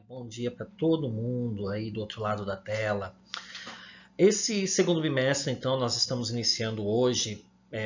Bom dia para todo mundo aí do outro lado da tela. Esse segundo bimestre, então, nós estamos iniciando hoje,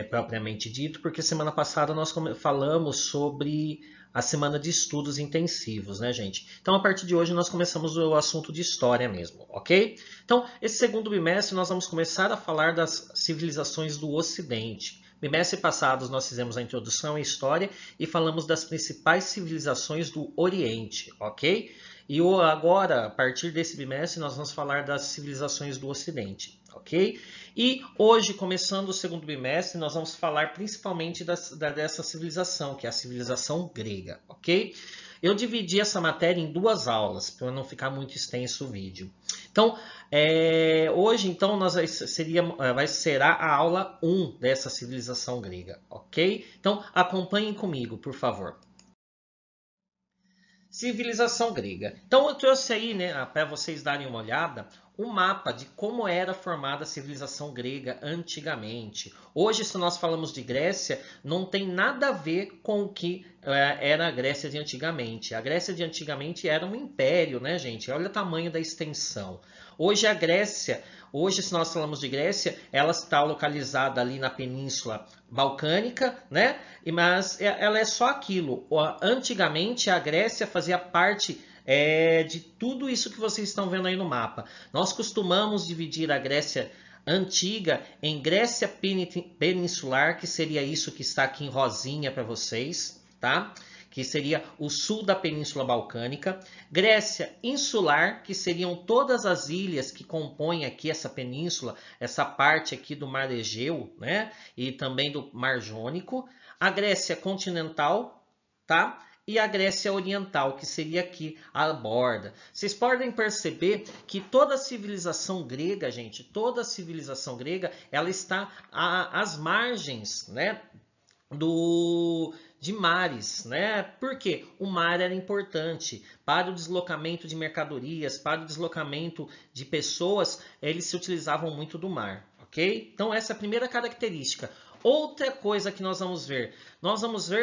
propriamente dito, porque semana passada nós falamos sobre a semana de estudos intensivos, né, gente? Então, a partir de hoje, nós começamos o assunto de história mesmo, ok? Então, esse segundo bimestre, nós vamos começar a falar das civilizações do Ocidente. Bimestre passado, nós fizemos a introdução à história e falamos das principais civilizações do Oriente, ok? E agora, a partir desse bimestre, nós vamos falar das civilizações do Ocidente, ok? E hoje, começando o segundo bimestre, nós vamos falar principalmente dessa civilização, que é a civilização grega, ok? Eu dividi essa matéria em duas aulas, para não ficar muito extenso o vídeo. Então, hoje, então, será a aula 1 dessa civilização grega, ok? Então, acompanhem comigo, por favor. Civilização grega. Então eu trouxe aí, né, para vocês darem uma olhada, um mapa de como era formada a civilização grega antigamente. Hoje, se nós falamos de Grécia, não tem nada a ver com o que era a Grécia de antigamente. A Grécia de antigamente era um império, né, gente? Olha o tamanho da extensão. Hoje a Grécia, se nós falamos de Grécia, ela está localizada ali na Península Balcânica, né? Mas ela é só aquilo. Antigamente a Grécia fazia parte de tudo isso que vocês estão vendo aí no mapa. Nós costumamos dividir a Grécia antiga em Grécia peninsular, que seria isso que está aqui em rosinha para vocês, tá? Que seria o sul da Península Balcânica, Grécia insular, que seriam todas as ilhas que compõem aqui essa península, essa parte aqui do Mar Egeu, né? E também do Mar Jônico, a Grécia continental, tá? E a Grécia Oriental, que seria aqui a borda. Vocês podem perceber que toda a civilização grega, gente, toda a civilização grega, ela está às margens, né? De mares, né? Porque o mar era importante para o deslocamento de mercadorias, para o deslocamento de pessoas, eles se utilizavam muito do mar, ok? Então essa é a primeira característica. Outra coisa que nós vamos ver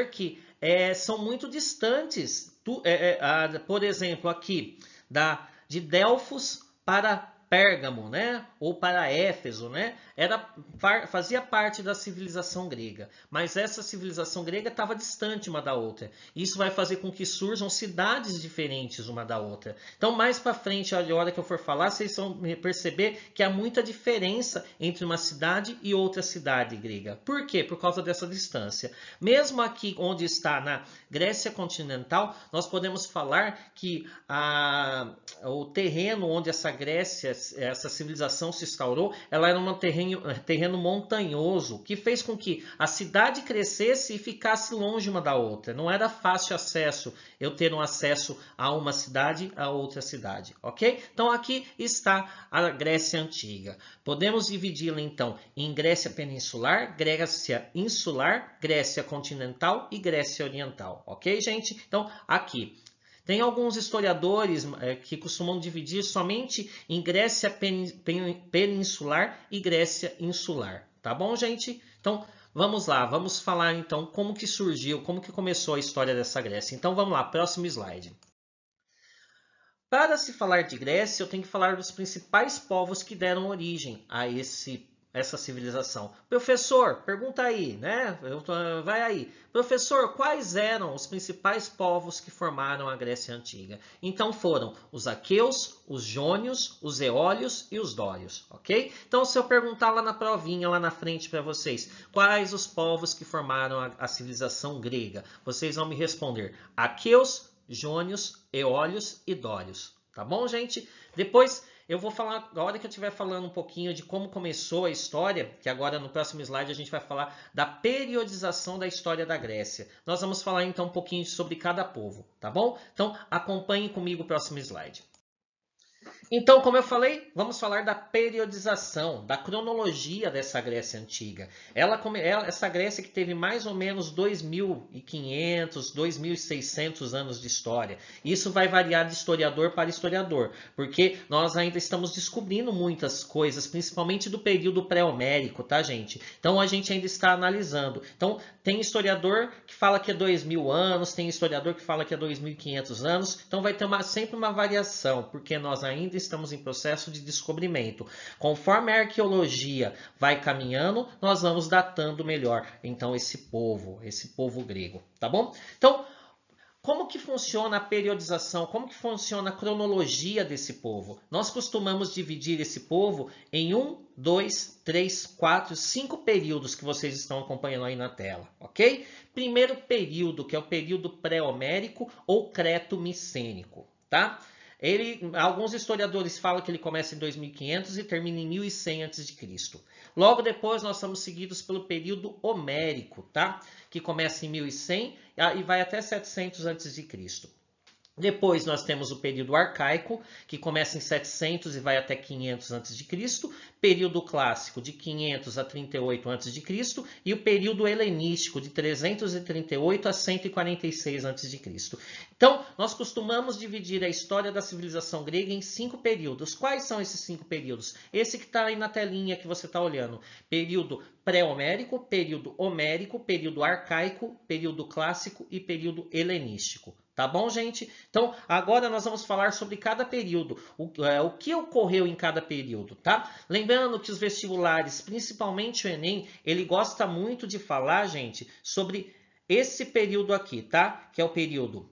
que são muito distantes, por exemplo, aqui de Delfos para Pérgamo, né? Ou para Éfeso, né? Fazia parte da civilização grega, mas essa civilização grega estava distante uma da outra. Isso vai fazer com que surjam cidades diferentes uma da outra. Então, mais para frente, a hora que eu for falar, vocês vão perceber que há muita diferença entre uma cidade e outra cidade grega. Por quê? Por causa dessa distância. Mesmo aqui onde está na Grécia continental, nós podemos falar que o terreno onde essa civilização se instaurou, ela era um terreno montanhoso, que fez com que a cidade crescesse e ficasse longe uma da outra. Não era fácil acesso, eu ter um acesso a uma cidade a outra cidade, ok? Então aqui está a Grécia Antiga. Podemos dividi-la então em Grécia Peninsular, Grécia Insular, Grécia Continental e Grécia Oriental, ok, gente? Então aqui. Tem alguns historiadores que costumam dividir somente em Grécia peninsular e Grécia insular. Tá bom, gente? Então, vamos lá. Vamos falar, então, como que surgiu, como que começou a história dessa Grécia. Então, vamos lá. Próximo slide. Para se falar de Grécia, eu tenho que falar dos principais povos que deram origem a essa civilização. Professor, pergunta aí, né? Vai aí. Professor, quais eram os principais povos que formaram a Grécia Antiga? Então foram os aqueus, os jônios, os eólios e os dórios, ok? Então se eu perguntar lá na provinha, lá na frente para vocês, quais os povos que formaram a civilização grega? Vocês vão me responder aqueus, jônios, eólios e dórios. Tá bom, gente? Depois eu vou falar, na hora que eu estiver falando um pouquinho de como começou a história, que agora no próximo slide a gente vai falar da periodização da história da Grécia. Nós vamos falar então um pouquinho sobre cada povo, tá bom? Então acompanhe comigo o próximo slide. Então, como eu falei, vamos falar da periodização, da cronologia dessa Grécia Antiga. Essa Grécia que teve mais ou menos 2.500, 2.600 anos de história. Isso vai variar de historiador para historiador, porque nós ainda estamos descobrindo muitas coisas, principalmente do período pré-homérico, tá, gente? Então, a gente ainda está analisando. Então, tem historiador que fala que é 2.000 anos, tem historiador que fala que é 2.500 anos. Então, vai ter sempre uma variação, porque nós ainda estamos em processo de descobrimento. Conforme a arqueologia vai caminhando, nós vamos datando melhor, então, esse povo grego, tá bom? Então, como que funciona a periodização? Como que funciona a cronologia desse povo? Nós costumamos dividir esse povo em 1, 2, 3, 4, 5 períodos que vocês estão acompanhando aí na tela, ok? Primeiro período, que é o período pré-homérico ou creto-micênico, tá? Alguns historiadores falam que ele começa em 2500 e termina em 1100 a.C. Logo depois nós somos seguidos pelo período homérico, tá? Que começa em 1100 e vai até 700 a.C. Depois nós temos o período arcaico, que começa em 700 e vai até 500 a.C., período clássico de 500 a 38 a.C. e o período helenístico de 338 a 146 a.C. Então, nós costumamos dividir a história da civilização grega em 5 períodos. Quais são esses 5 períodos? Esse que está aí na telinha que você está olhando. Período pré-homérico, período homérico, período arcaico, período clássico e período helenístico. Tá bom, gente? Então, agora nós vamos falar sobre cada período, o que ocorreu em cada período, tá? Lembrando que os vestibulares, principalmente o Enem, ele gosta muito de falar, gente, sobre esse período aqui, tá? Que é o período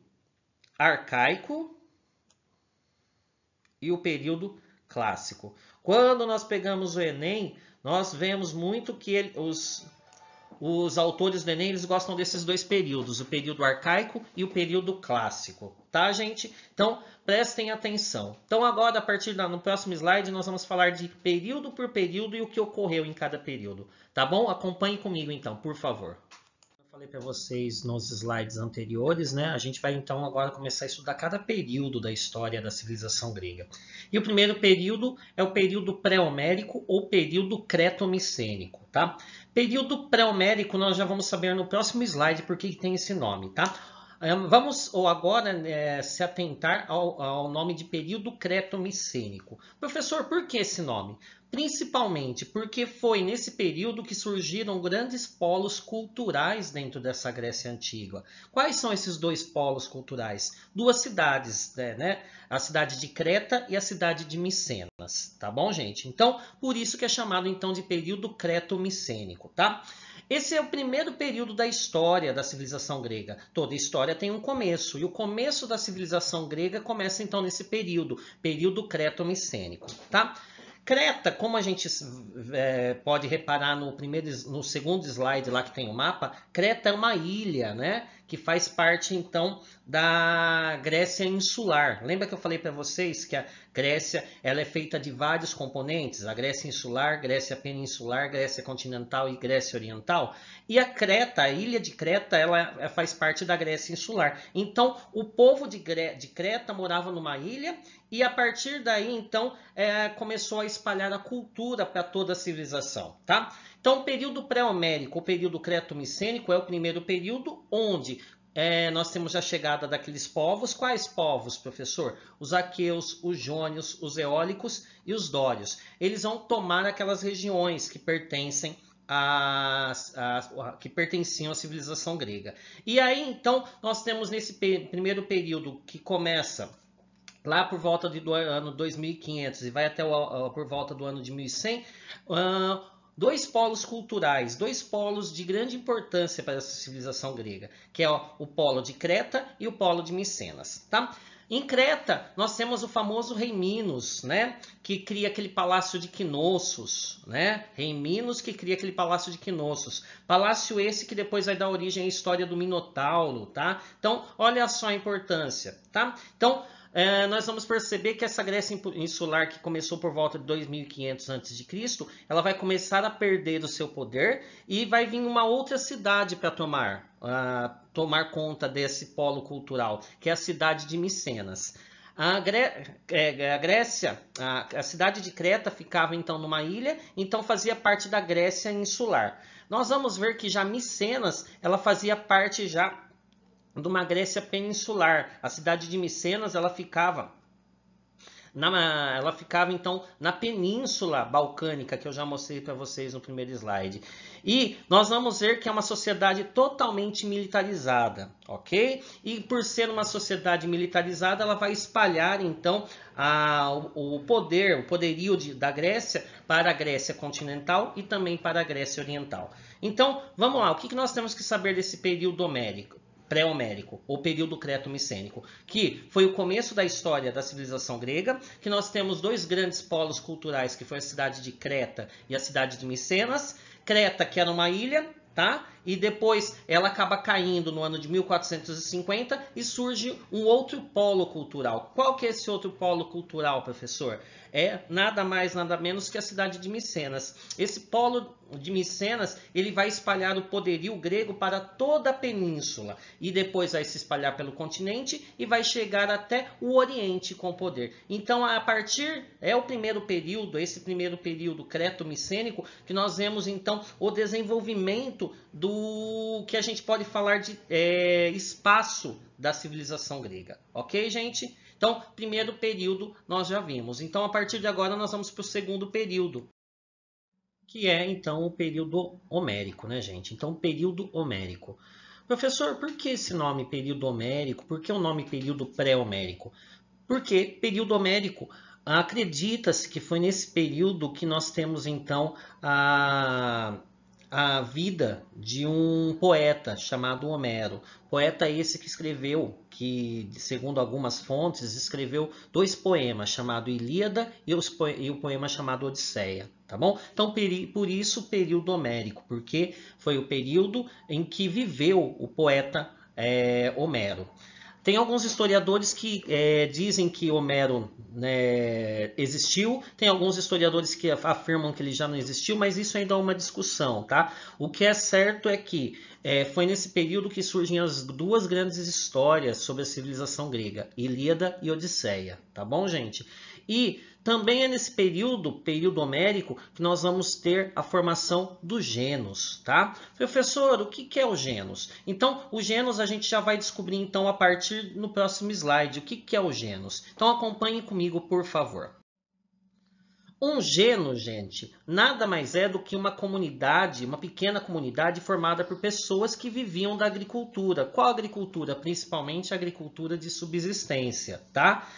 arcaico e o período clássico. Quando nós pegamos o Enem, nós vemos muito que os autores do Enem, eles gostam desses dois períodos, o período arcaico e o período clássico, tá, gente? Então, prestem atenção. Então, agora, no próximo slide, nós vamos falar de período por período e o que ocorreu em cada período, tá bom? Acompanhe comigo, então, por favor. Eu falei para vocês nos slides anteriores, né? A gente vai, então, agora começar a estudar cada período da história da civilização grega. E o primeiro período é o período pré-homérico ou período creto-micênico, tá? Período pré-homérico nós já vamos saber no próximo slide por que tem esse nome, tá? Vamos agora se atentar ao nome de período creto-micênico. Professor, por que esse nome? Principalmente porque foi nesse período que surgiram grandes polos culturais dentro dessa Grécia Antiga. Quais são esses dois polos culturais? Duas cidades, né? A cidade de Creta e a cidade de Micenas, tá bom, gente? Então, por isso que é chamado então de período creto-micênico, tá? Esse é o primeiro período da história da civilização grega. Toda história tem um começo, e o começo da civilização grega começa então nesse período creto-micênico, tá? Creta, como a gente pode reparar no segundo slide lá que tem o mapa, Creta é uma ilha, né? Que faz parte então da Grécia insular. Lembra que eu falei para vocês que a Grécia ela é feita de vários componentes? A Grécia insular, Grécia peninsular, Grécia continental e Grécia oriental. E a Creta, a ilha de Creta, ela faz parte da Grécia insular. Então, o povo de Creta morava numa ilha e a partir daí, então, começou a espalhar a cultura para toda a civilização, tá? Então, o período pré-homérico, o período creto-micênico é o primeiro período onde nós temos a chegada daqueles povos. Quais povos, professor? Os aqueus, os jônios, os eólicos e os dórios. Eles vão tomar aquelas regiões que pertenciam à civilização grega. E aí, então, nós temos nesse primeiro período que começa lá por volta do ano 2500 e vai até por volta do ano de 1100, dois polos culturais, dois polos de grande importância para essa civilização grega, que é o polo de Creta e o polo de Micenas, tá? Em Creta, nós temos o famoso rei Minos, né? Que cria aquele palácio de Knossos, né? Rei Minos que cria aquele palácio de Knossos. Palácio esse que depois vai dar origem à história do Minotauro, tá? Então, olha só a importância, tá? Então, nós vamos perceber que essa Grécia insular que começou por volta de 2500 a.C., ela vai começar a perder o seu poder e vai vir uma outra cidade para tomar conta desse polo cultural, que é a cidade de Micenas. A Grécia, a cidade de Creta ficava então numa ilha, então fazia parte da Grécia insular. Nós vamos ver que já Micenas, ela fazia parte já de uma Grécia peninsular. A cidade de Micenas, ela ficava então na Península Balcânica, que eu já mostrei para vocês no primeiro slide. E nós vamos ver que é uma sociedade totalmente militarizada, ok? E por ser uma sociedade militarizada, ela vai espalhar então o poderio da Grécia para a Grécia continental e também para a Grécia oriental. Então, vamos lá, o que nós temos que saber desse período homérico? Pré-homérico, ou período creto-micênico, que foi o começo da história da civilização grega, que nós temos dois grandes polos culturais, que foi a cidade de Creta e a cidade de Micenas. Creta, que era uma ilha, tá? E depois ela acaba caindo no ano de 1450 e surge um outro polo cultural. Qual que é esse outro polo cultural, professor? É nada mais, nada menos que a cidade de Micenas. Esse polo de Micenas, ele vai espalhar o poderio grego para toda a península e depois vai se espalhar pelo continente e vai chegar até o Oriente com poder. Então, a partir o primeiro período, esse primeiro período creto-micênico, que nós vemos então o desenvolvimento do que a gente pode falar de espaço da civilização grega, ok, gente? Então, primeiro período nós já vimos. Então, a partir de agora, nós vamos para o segundo período, que é, então, o período homérico, né, gente? Então, período homérico. Professor, por que esse nome período homérico? Por que o nome período pré-homérico? Porque período homérico, acredita-se que foi nesse período que nós temos, então, a vida de um poeta chamado Homero. Poeta esse que escreveu, que segundo algumas fontes, escreveu dois poemas, chamado Ilíada e o poema chamado Odisseia, tá bom? Então, por isso o período homérico, porque foi o período em que viveu o poeta Homero. Tem alguns historiadores que dizem que Homero, né, existiu, tem alguns historiadores que afirmam que ele já não existiu, mas isso ainda é uma discussão, tá? O que é certo é que foi nesse período que surgem as duas grandes histórias sobre a civilização grega, Ilíada e Odisseia, tá bom, gente? E também é nesse período homérico, que nós vamos ter a formação do genus, tá? Professor, o que é o genus? Então, o genus a gente já vai descobrir então a partir no próximo slide. O que é o genus? Então, acompanhe comigo, por favor. Um gênero, gente, nada mais é do que uma comunidade, uma pequena comunidade formada por pessoas que viviam da agricultura. Qual agricultura? Principalmente a agricultura de subsistência, tá?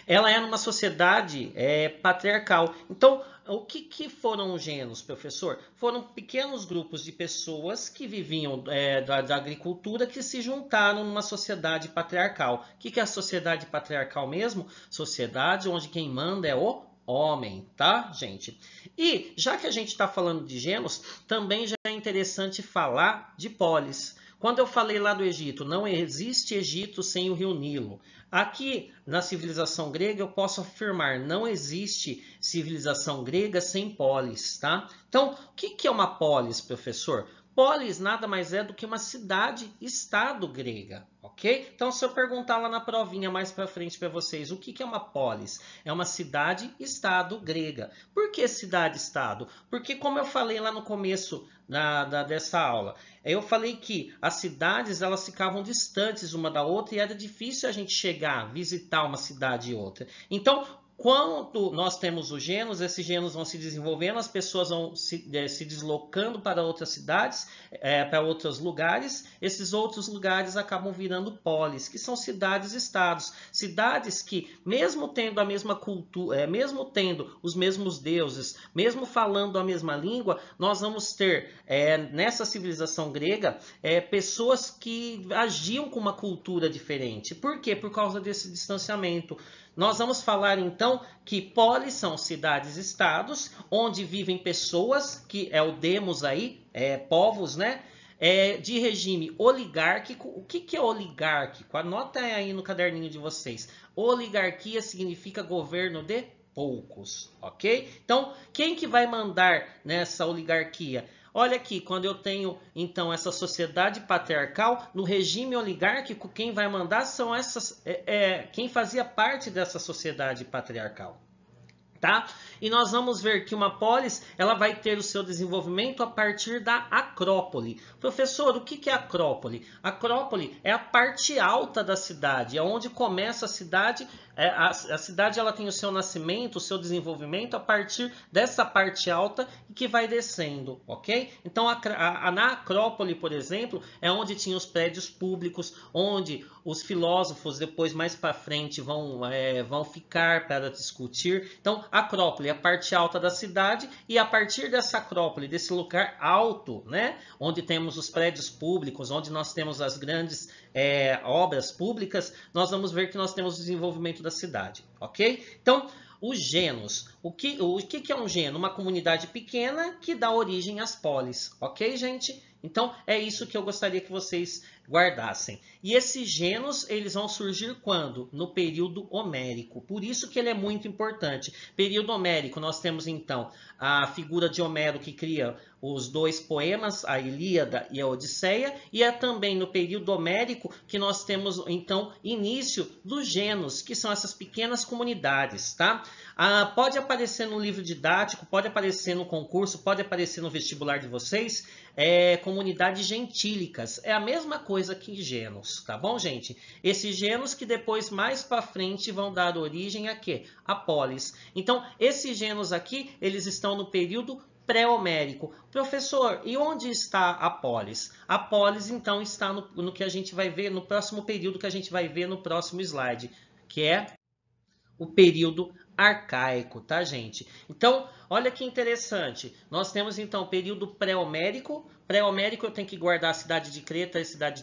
Ela é numa sociedade patriarcal. Então, o que foram os gêneros, professor? Foram pequenos grupos de pessoas que viviam da agricultura que se juntaram numa sociedade patriarcal. O que é a sociedade patriarcal mesmo? Sociedade onde quem manda é o homem, tá, gente? E já que a gente está falando de gêneros, também já é interessante falar de polis. Quando eu falei lá do Egito, não existe Egito sem o rio Nilo. Aqui na civilização grega eu posso afirmar, não existe civilização grega sem polis, tá? Então, o que é uma polis, professor? Polis nada mais é do que uma cidade-estado grega, ok? Então, se eu perguntar lá na provinha mais para frente para vocês, o que é uma polis? É uma cidade-estado grega. Por que cidade-estado? Porque, como eu falei lá no começo dessa aula, eu falei que as cidades elas ficavam distantes uma da outra e era difícil a gente chegar, visitar uma cidade e outra. Então, quando nós temos os genos, esses genos vão se desenvolvendo, as pessoas vão se deslocando para outras cidades, para outros lugares. Esses outros lugares acabam virando polis, que são cidades-estados. Cidades que, mesmo tendo a mesma cultura, mesmo tendo os mesmos deuses, mesmo falando a mesma língua, nós vamos ter, nessa civilização grega, pessoas que agiam com uma cultura diferente. Por quê? Por causa desse distanciamento. Nós vamos falar então que polis são cidades-estados, onde vivem pessoas, que é o demos aí, povos, né? De regime oligárquico. O que é oligárquico? Anota aí no caderninho de vocês. Oligarquia significa governo de poucos, ok? Então, quem que vai mandar nessa oligarquia? Olha aqui, quando eu tenho, então, essa sociedade patriarcal, no regime oligárquico, quem vai mandar são quem fazia parte dessa sociedade patriarcal. Tá? E nós vamos ver que uma polis ela vai ter o seu desenvolvimento a partir da acrópole. Professor, o que é acrópole? Acrópole é a parte alta da cidade, é onde começa a cidade. A cidade ela tem o seu nascimento, o seu desenvolvimento a partir dessa parte alta e que vai descendo, ok? Então na acrópole, por exemplo, é onde tinha os prédios públicos, onde os filósofos depois mais para frente vão ficar para discutir. Então acrópole é a parte alta da cidade e a partir dessa acrópole, desse lugar alto, né, onde temos os prédios públicos, onde nós temos as grandes obras públicas, nós vamos ver que nós temos o desenvolvimento da cidade, ok? Então, os genos. O que é um geno? Uma comunidade pequena que dá origem às polis, ok, gente? Então, é isso que eu gostaria que vocês guardassem. E esses genos, eles vão surgir quando? No período homérico. Por isso que ele é muito importante. Período homérico, nós temos então a figura de Homero que cria os dois poemas, a Ilíada e a Odisseia, e é também no período homérico que nós temos então início dos genos, que são essas pequenas comunidades, tá? Pode aparecer no livro didático, pode aparecer no concurso, pode aparecer no vestibular de vocês, comunidades gentílicas. É a mesma coisa que genos, tá bom, gente? Esses genos que depois, mais para frente, vão dar origem a quê? A polis. Então, esses genos aqui, eles estão no período pré-homérico. Professor, e onde está a polis? A polis, então, está no que a gente vai ver no próximo período, que a gente vai ver no próximo slide, que é o período arcaico, tá, gente? Então, olha que interessante. Nós temos, então, o período pré-homérico. Pré-homérico eu tenho que guardar a cidade de Creta e a cidade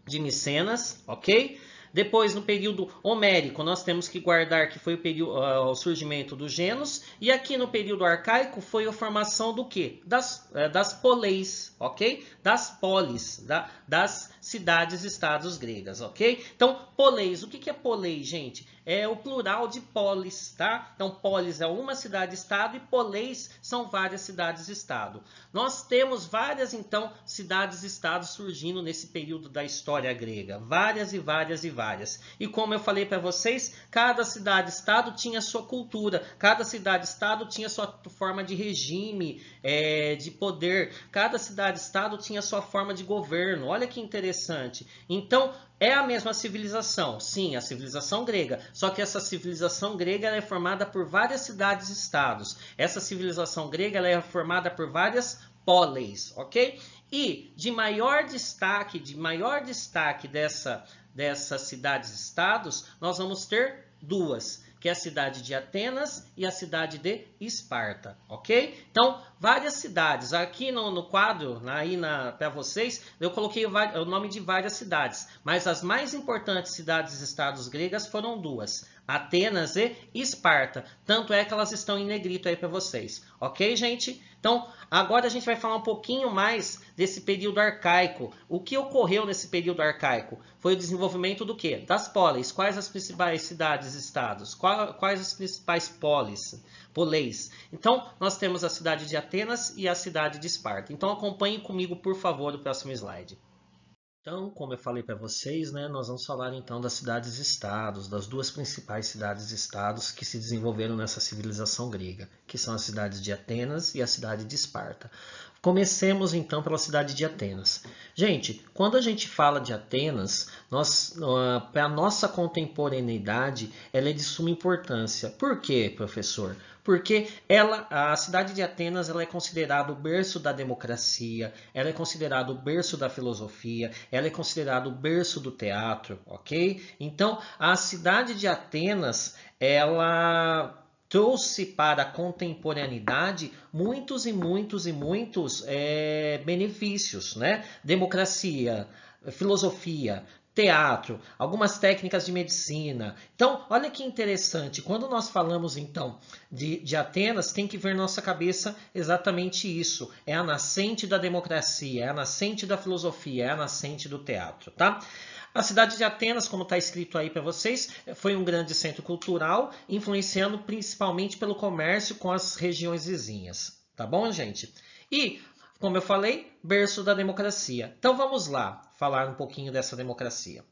de Micenas, ok? Depois, no período homérico, nós temos que guardar que foi o surgimento dos genos. E aqui no período arcaico foi a formação do quê? Das poleis, ok? Das polis, das cidades-estados gregas, ok? Então, poleis, o que é poleis, gente? É o plural de polis, tá? Então, polis é uma cidade-estado e poleis são várias cidades-estado. Nós temos várias, então, cidades-estados surgindo nesse período da história grega. Várias e várias e várias. E como eu falei para vocês, cada cidade-estado tinha sua cultura, cada cidade-estado tinha sua forma de regime, de poder, cada cidade-estado tinha sua forma de governo. Olha que interessante. Então, é a mesma civilização, sim, a civilização grega, só que essa civilização grega ela é formada por várias cidades-estados. Essa civilização grega ela é formada por várias poleis, ok? E de maior destaque dessas cidades-estados, nós vamos ter duas, que é a cidade de Atenas e a cidade de Esparta, ok? Então, várias cidades. Aqui no quadro, para vocês, eu coloquei o nome de várias cidades, mas as mais importantes cidades-estados gregas foram duas, Atenas e Esparta. Tanto é que elas estão em negrito aí para vocês, ok, gente? Então, agora a gente vai falar um pouquinho mais desse período arcaico. O que ocorreu nesse período arcaico? Foi o desenvolvimento do quê? Das polis. Quais as principais cidades-estados? Quais as principais poleis? Então, nós temos a cidade de Atenas e a cidade de Esparta. Então, acompanhem comigo, por favor, o próximo slide. Então, como eu falei para vocês, né, nós vamos falar então das cidades-estados, das duas principais cidades-estados que se desenvolveram nessa civilização grega, que são as cidades de Atenas e a cidade de Esparta. Comecemos então pela cidade de Atenas. Gente, quando a gente fala de Atenas, para a nossa contemporaneidade, ela é de suma importância. Por quê, professor? Porque a cidade de Atenas ela é considerada o berço da democracia, ela é considerada o berço da filosofia, ela é considerada o berço do teatro, ok? Então, a cidade de Atenas, ela trouxe para a contemporaneidade muitos e muitos e muitos benefícios, né? Democracia, filosofia, teatro, algumas técnicas de medicina. Então, olha que interessante, quando nós falamos então de Atenas, tem que ver na nossa cabeça exatamente isso. É a nascente da democracia, é a nascente da filosofia, é a nascente do teatro, tá? A cidade de Atenas, como está escrito aí para vocês, foi um grande centro cultural, influenciando principalmente pelo comércio com as regiões vizinhas. Tá bom, gente? E, como eu falei, berço da democracia. Então vamos lá falar um pouquinho dessa democracia.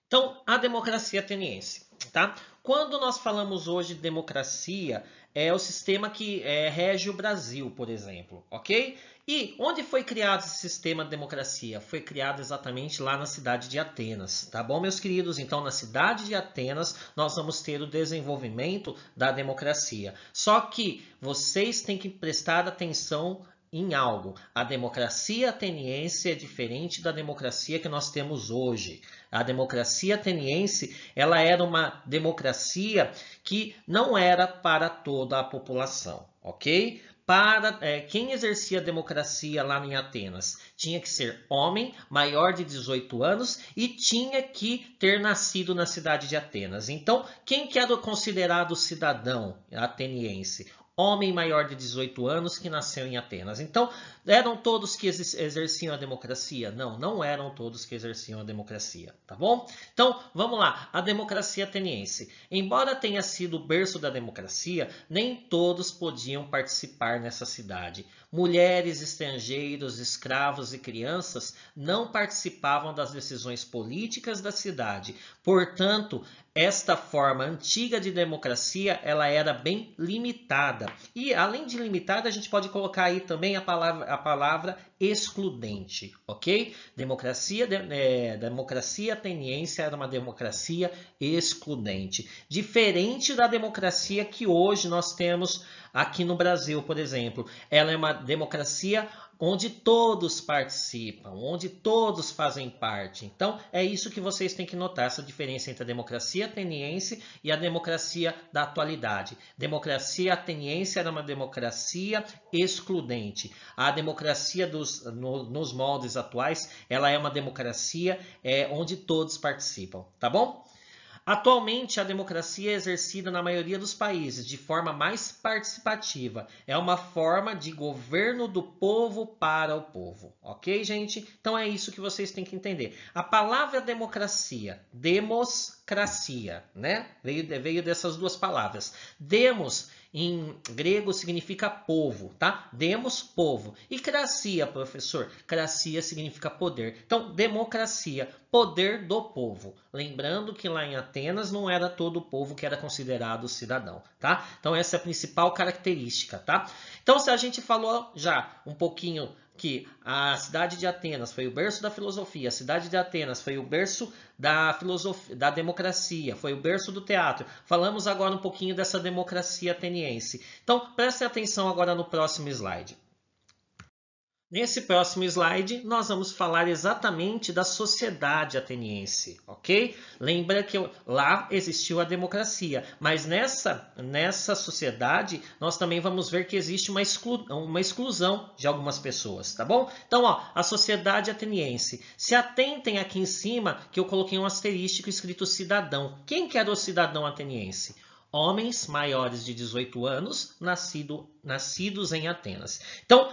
Então, a democracia ateniense, tá? Quando nós falamos hoje de democracia, é o sistema que rege o Brasil, por exemplo, ok? E onde foi criado esse sistema de democracia? Foi criado exatamente lá na cidade de Atenas, tá bom, meus queridos? Então, na cidade de Atenas, nós vamos ter o desenvolvimento da democracia. Só que vocês têm que prestar atenção em algo. A democracia ateniense é diferente da democracia que nós temos hoje. A democracia ateniense, ela era uma democracia que não era para toda a população, ok? Para quem exercia a democracia lá em Atenas, tinha que ser homem, maior de 18 anos e tinha que ter nascido na cidade de Atenas. Então, quem que era considerado cidadão ateniense? Homem maior de 18 anos que nasceu em Atenas. Então, eram todos que exerciam a democracia? Não, não eram todos que exerciam a democracia, tá bom? Então, vamos lá, a democracia ateniense. Embora tenha sido o berço da democracia, nem todos podiam participar nessa cidade. Mulheres, estrangeiros, escravos e crianças não participavam das decisões políticas da cidade. Portanto, esta forma antiga de democracia, ela era bem limitada. E, além de limitada, a gente pode colocar aí também a palavra excludente, ok? Democracia ateniense era uma democracia excludente. Diferente da democracia que hoje nós temos aqui no Brasil, por exemplo. Ela é uma democracia onde todos participam, onde todos fazem parte. Então, é isso que vocês têm que notar, essa diferença entre a democracia ateniense e a democracia da atualidade. Democracia ateniense era uma democracia excludente. A democracia nos moldes atuais, ela é uma democracia onde todos participam, tá bom? Atualmente, a democracia é exercida na maioria dos países de forma mais participativa. É uma forma de governo do povo para o povo. Ok, gente? Então é isso que vocês têm que entender. A palavra democracia, demoscracia, né? Veio dessas duas palavras. Demos, em grego, significa povo, tá? Demos, povo. E cracia, professor? Cracia significa poder. Então, democracia, poder do povo. Lembrando que lá em Atenas não era todo o povo que era considerado cidadão, tá? Então, essa é a principal característica, tá? Então, se a gente falou já um pouquinho que a cidade de Atenas foi o berço da filosofia, a cidade de Atenas foi o berço da filosofia, da democracia, foi o berço do teatro. Falamos agora um pouquinho dessa democracia ateniense. Então, preste atenção agora no próximo slide. Nesse próximo slide, nós vamos falar exatamente da sociedade ateniense, ok? Lembra que lá existiu a democracia, mas nessa sociedade, nós também vamos ver que existe uma exclusão de algumas pessoas, tá bom? Então, ó, a sociedade ateniense. Se atentem aqui em cima, que eu coloquei um asterístico escrito cidadão. Quem que era o cidadão ateniense? Homens maiores de 18 anos, nascidos em Atenas. Então,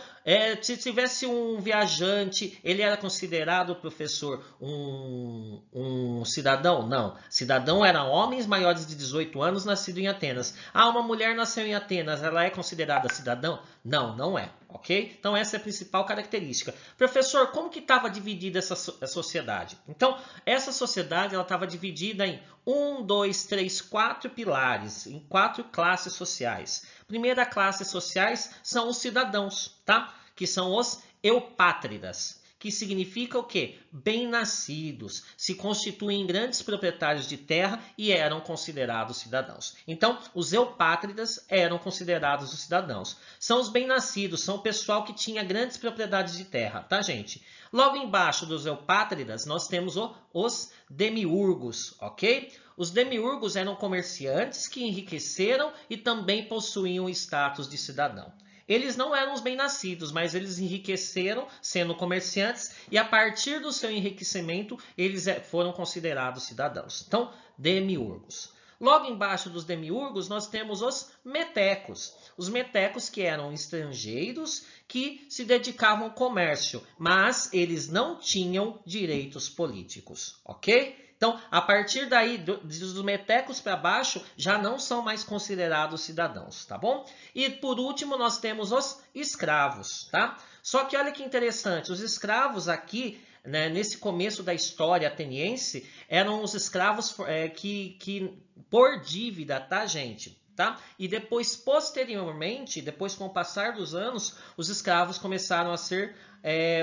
se tivesse um viajante, ele era considerado, professor, um cidadão? Não. Cidadão eram homens maiores de 18 anos, nascidos em Atenas. Ah, uma mulher nasceu em Atenas, ela é considerada cidadão? Não, não é. Ok? Então, essa é a principal característica. Professor, como que estava dividida essa sociedade? Então, essa sociedade estava dividida em 1, 2, 3, 4 pilares, em 4 classes sociais. Primeira classe sociais são os cidadãos, tá? Que são os eupátridas, que significa o quê? Bem-nascidos, se constituem grandes proprietários de terra e eram considerados cidadãos. Então, os eupátridas eram considerados os cidadãos. São os bem-nascidos, são o pessoal que tinha grandes propriedades de terra, tá, gente? Logo embaixo dos eupátridas, nós temos os demiurgos, ok? Os demiurgos eram comerciantes que enriqueceram e também possuíam o status de cidadão. Eles não eram os bem-nascidos, mas eles enriqueceram sendo comerciantes e a partir do seu enriquecimento eles foram considerados cidadãos. Então, demiurgos. Logo embaixo dos demiurgos nós temos os metecos. os metecos, que eram estrangeiros que se dedicavam ao comércio, mas eles não tinham direitos políticos, ok? Então, a partir daí, dos metecos para baixo, já não são mais considerados cidadãos, tá bom? E por último, nós temos os escravos, tá? Só que olha que interessante, os escravos aqui, né, nesse começo da história ateniense, eram os escravos que por dívida, tá, gente? Tá? E depois, posteriormente, depois com o passar dos anos, os escravos começaram a ser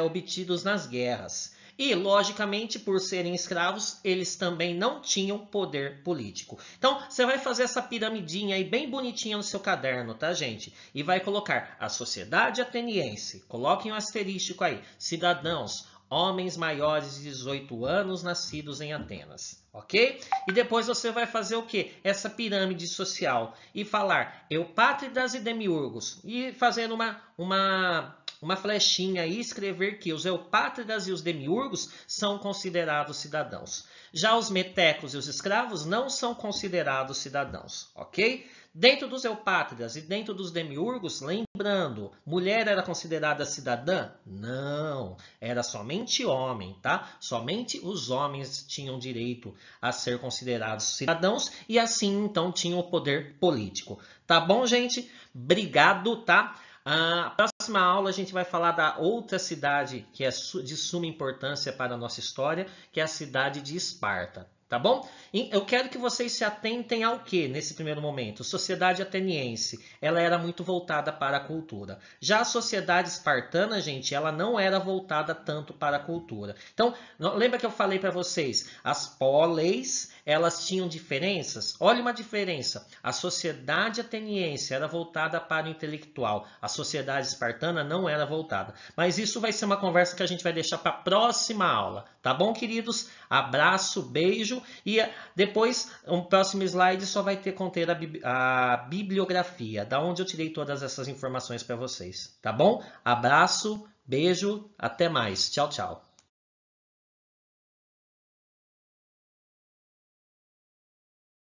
obtidos nas guerras. E, logicamente, por serem escravos, eles também não tinham poder político. Então, você vai fazer essa piramidinha aí bem bonitinha no seu caderno, tá, gente? E vai colocar a sociedade ateniense. Coloquem um asterístico aí. Cidadãos, homens maiores de 18 anos nascidos em Atenas, ok? E depois você vai fazer o quê? Essa pirâmide social e falar eupátridas e demiurgos e fazer uma flechinha e escrever que os eupátridas e os demiurgos são considerados cidadãos. Já os metecos e os escravos não são considerados cidadãos, ok? Dentro dos eupátridas e dentro dos demiurgos, lembrando, mulher era considerada cidadã? Não, era somente homem, tá? Somente os homens tinham direito a ser considerados cidadãos e assim, então, tinham o poder político. Tá bom, gente? Obrigado, tá? A próxima aula a gente vai falar da outra cidade que é de suma importância para a nossa história, que é a cidade de Esparta. Tá bom? Eu quero que vocês se atentem ao que nesse primeiro momento? Sociedade ateniense, ela era muito voltada para a cultura. Já a sociedade espartana, gente, ela não era voltada tanto para a cultura. Então, lembra que eu falei para vocês? As poleis, elas tinham diferenças? Olha uma diferença. A sociedade ateniense era voltada para o intelectual. A sociedade espartana não era voltada. Mas isso vai ser uma conversa que a gente vai deixar para a próxima aula. Tá bom, queridos? Abraço, beijo. E depois, um próximo slide só vai conter a bibliografia, da onde eu tirei todas essas informações para vocês. Tá bom? Abraço, beijo, até mais. Tchau, tchau.